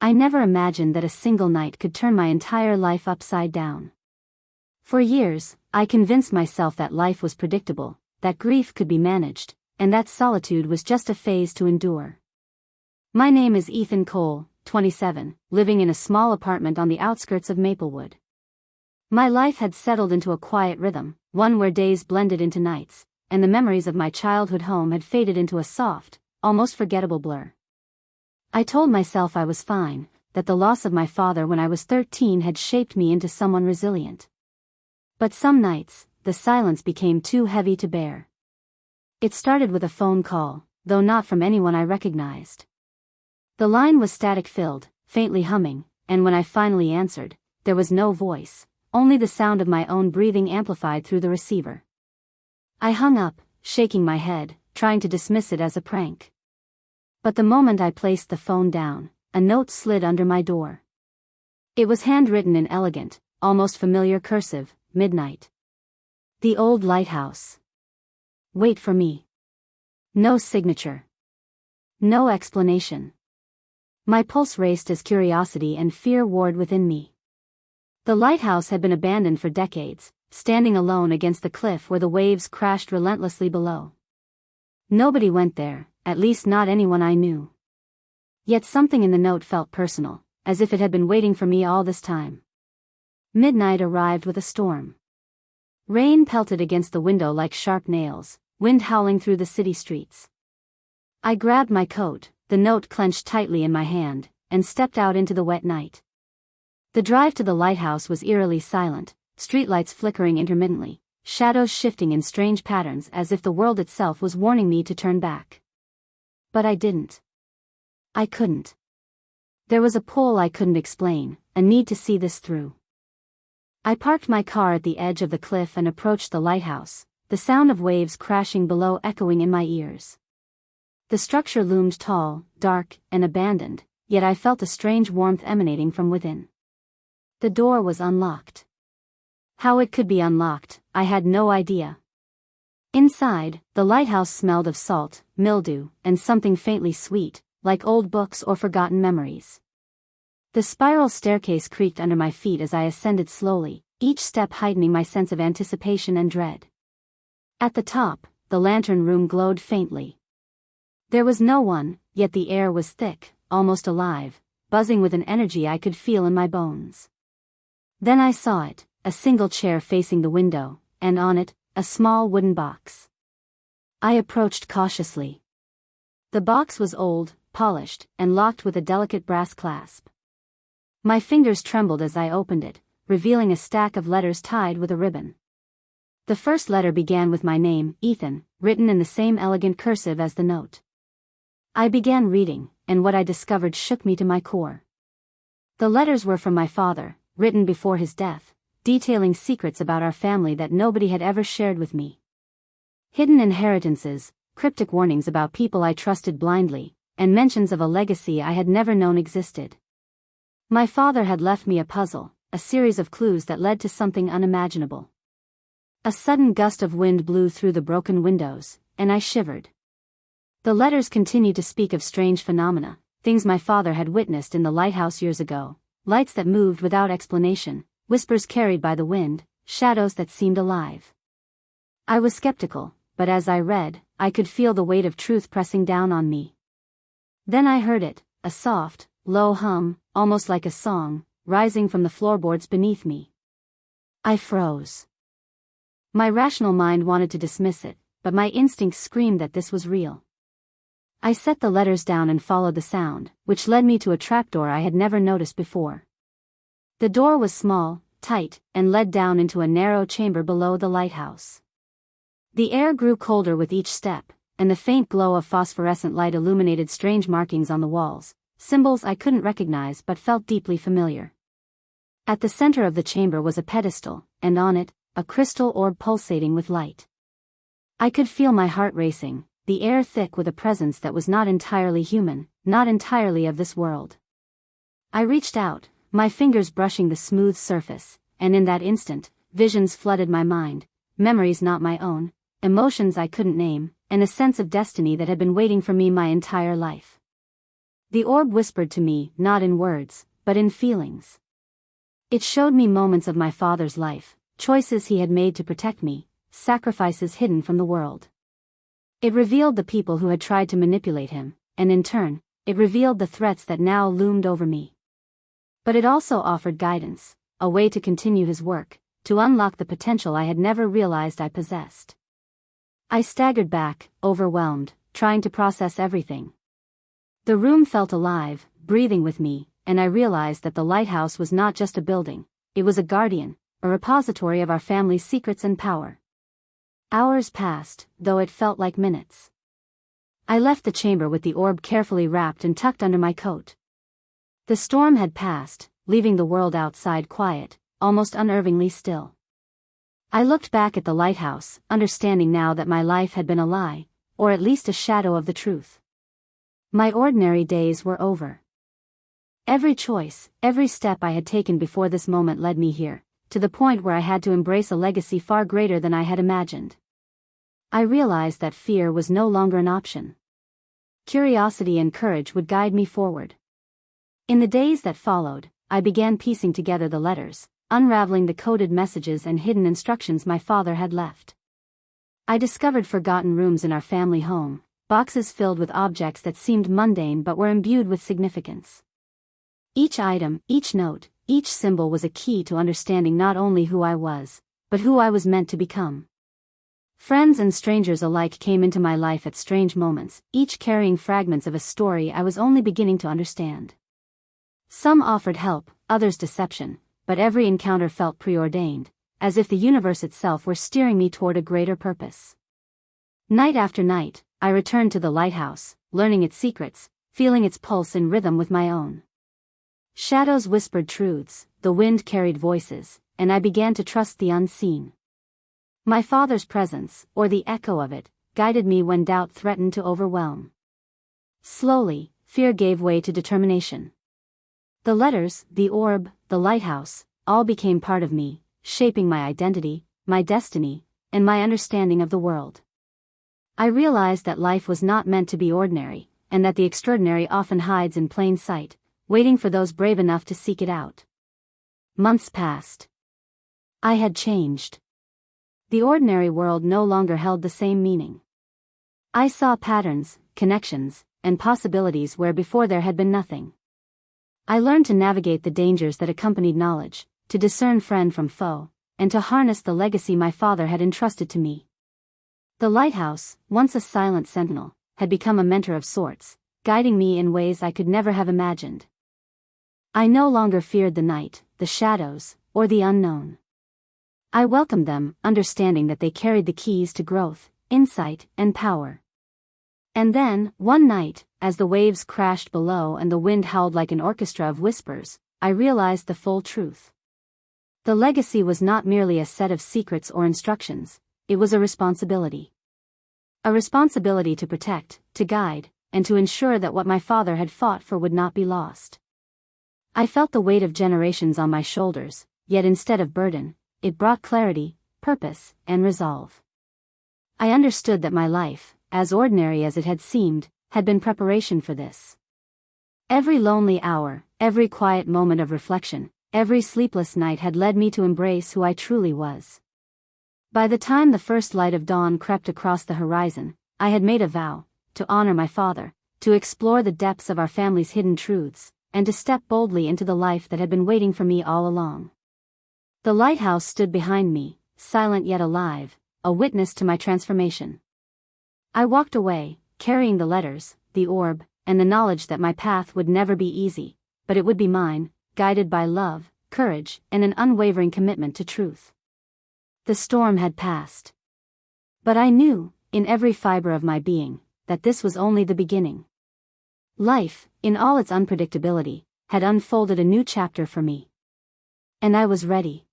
I never imagined that a single night could turn my entire life upside down. For years, I convinced myself that life was predictable, that grief could be managed, and that solitude was just a phase to endure. My name is Ethan Cole, 27, living in a small apartment on the outskirts of Maplewood. My life had settled into a quiet rhythm, one where days blended into nights, and the memories of my childhood home had faded into a soft, almost forgettable blur. I told myself I was fine, that the loss of my father when I was 13 had shaped me into someone resilient. But some nights, the silence became too heavy to bear. It started with a phone call, though not from anyone I recognized. The line was static-filled, faintly humming, and when I finally answered, there was no voice, only the sound of my own breathing amplified through the receiver. I hung up, shaking my head, trying to dismiss it as a prank. But the moment I placed the phone down, a note slid under my door. It was handwritten in elegant, almost familiar cursive, midnight. The old lighthouse. Wait for me. No signature. No explanation. My pulse raced as curiosity and fear warred within me. The lighthouse had been abandoned for decades, standing alone against the cliff where the waves crashed relentlessly below. Nobody went there, at least not anyone I knew. Yet something in the note felt personal, as if it had been waiting for me all this time. Midnight arrived with a storm. Rain pelted against the window like sharp nails, wind howling through the city streets. I grabbed my coat, the note clenched tightly in my hand, and stepped out into the wet night. The drive to the lighthouse was eerily silent, streetlights flickering intermittently, shadows shifting in strange patterns as if the world itself was warning me to turn back. But I didn't. I couldn't. There was a pull I couldn't explain, a need to see this through. I parked my car at the edge of the cliff and approached the lighthouse, the sound of waves crashing below echoing in my ears. The structure loomed tall, dark, and abandoned, yet I felt a strange warmth emanating from within. The door was unlocked. How it could be unlocked, I had no idea. Inside, the lighthouse smelled of salt, mildew, and something faintly sweet, like old books or forgotten memories. The spiral staircase creaked under my feet as I ascended slowly, each step heightening my sense of anticipation and dread. At the top, the lantern room glowed faintly. There was no one, yet the air was thick, almost alive, buzzing with an energy I could feel in my bones. Then I saw it, a single chair facing the window, and on it, a small wooden box. I approached cautiously. The box was old, polished, and locked with a delicate brass clasp. My fingers trembled as I opened it, revealing a stack of letters tied with a ribbon. The first letter began with my name, Ethan, written in the same elegant cursive as the note. I began reading, and what I discovered shook me to my core. The letters were from my father, written before his death, detailing secrets about our family that nobody had ever shared with me. Hidden inheritances, cryptic warnings about people I trusted blindly, and mentions of a legacy I had never known existed. My father had left me a puzzle, a series of clues that led to something unimaginable. A sudden gust of wind blew through the broken windows, and I shivered. The letters continued to speak of strange phenomena, things my father had witnessed in the lighthouse years ago, lights that moved without explanation, whispers carried by the wind, shadows that seemed alive. I was skeptical, but as I read, I could feel the weight of truth pressing down on me. Then I heard it, a soft, low hum, almost like a song, rising from the floorboards beneath me. I froze. My rational mind wanted to dismiss it, but my instincts screamed that this was real. I set the letters down and followed the sound, which led me to a trapdoor I had never noticed before. The door was small, tight, and led down into a narrow chamber below the lighthouse. The air grew colder with each step, and the faint glow of phosphorescent light illuminated strange markings on the walls, symbols I couldn't recognize but felt deeply familiar. At the center of the chamber was a pedestal, and on it, a crystal orb pulsating with light. I could feel my heart racing, the air thick with a presence that was not entirely human, not entirely of this world. I reached out, my fingers brushing the smooth surface, and in that instant, visions flooded my mind, memories not my own, emotions I couldn't name, and a sense of destiny that had been waiting for me my entire life. The orb whispered to me, not in words, but in feelings. It showed me moments of my father's life, choices he had made to protect me, sacrifices hidden from the world. It revealed the people who had tried to manipulate him, and in turn, it revealed the threats that now loomed over me. But it also offered guidance, a way to continue his work, to unlock the potential I had never realized I possessed. I staggered back, overwhelmed, trying to process everything. The room felt alive, breathing with me, and I realized that the lighthouse was not just a building, it was a guardian, a repository of our family's secrets and power. Hours passed, though it felt like minutes. I left the chamber with the orb carefully wrapped and tucked under my coat. The storm had passed, leaving the world outside quiet, almost unnervingly still. I looked back at the lighthouse, understanding now that my life had been a lie, or at least a shadow of the truth. My ordinary days were over. Every choice, every step I had taken before this moment led me here, to the point where I had to embrace a legacy far greater than I had imagined. I realized that fear was no longer an option. Curiosity and courage would guide me forward. In the days that followed, I began piecing together the letters, unraveling the coded messages and hidden instructions my father had left. I discovered forgotten rooms in our family home, boxes filled with objects that seemed mundane but were imbued with significance. Each item, each note, each symbol was a key to understanding not only who I was, but who I was meant to become. Friends and strangers alike came into my life at strange moments, each carrying fragments of a story I was only beginning to understand. Some offered help, others deception, but every encounter felt preordained, as if the universe itself were steering me toward a greater purpose. Night after night, I returned to the lighthouse, learning its secrets, feeling its pulse in rhythm with my own. Shadows whispered truths, the wind carried voices, and I began to trust the unseen. My father's presence, or the echo of it, guided me when doubt threatened to overwhelm. Slowly, fear gave way to determination. The letters, the orb, the lighthouse, all became part of me, shaping my identity, my destiny, and my understanding of the world. I realized that life was not meant to be ordinary, and that the extraordinary often hides in plain sight, waiting for those brave enough to seek it out. Months passed. I had changed. The ordinary world no longer held the same meaning. I saw patterns, connections, and possibilities where before there had been nothing. I learned to navigate the dangers that accompanied knowledge, to discern friend from foe, and to harness the legacy my father had entrusted to me. The lighthouse, once a silent sentinel, had become a mentor of sorts, guiding me in ways I could never have imagined. I no longer feared the night, the shadows, or the unknown. I welcomed them, understanding that they carried the keys to growth, insight, and power. And then, one night, as the waves crashed below and the wind howled like an orchestra of whispers, I realized the full truth. The legacy was not merely a set of secrets or instructions, it was a responsibility. A responsibility to protect, to guide, and to ensure that what my father had fought for would not be lost. I felt the weight of generations on my shoulders, yet instead of burden, it brought clarity, purpose, and resolve. I understood that my life, as ordinary as it had seemed, had been preparation for this. Every lonely hour, every quiet moment of reflection, every sleepless night had led me to embrace who I truly was. By the time the first light of dawn crept across the horizon, I had made a vow, to honor my father, to explore the depths of our family's hidden truths, and to step boldly into the life that had been waiting for me all along. The lighthouse stood behind me, silent yet alive, a witness to my transformation. I walked away, carrying the letters, the orb, and the knowledge that my path would never be easy, but it would be mine, guided by love, courage, and an unwavering commitment to truth. The storm had passed. But I knew, in every fiber of my being, that this was only the beginning. Life, in all its unpredictability, had unfolded a new chapter for me. And I was ready.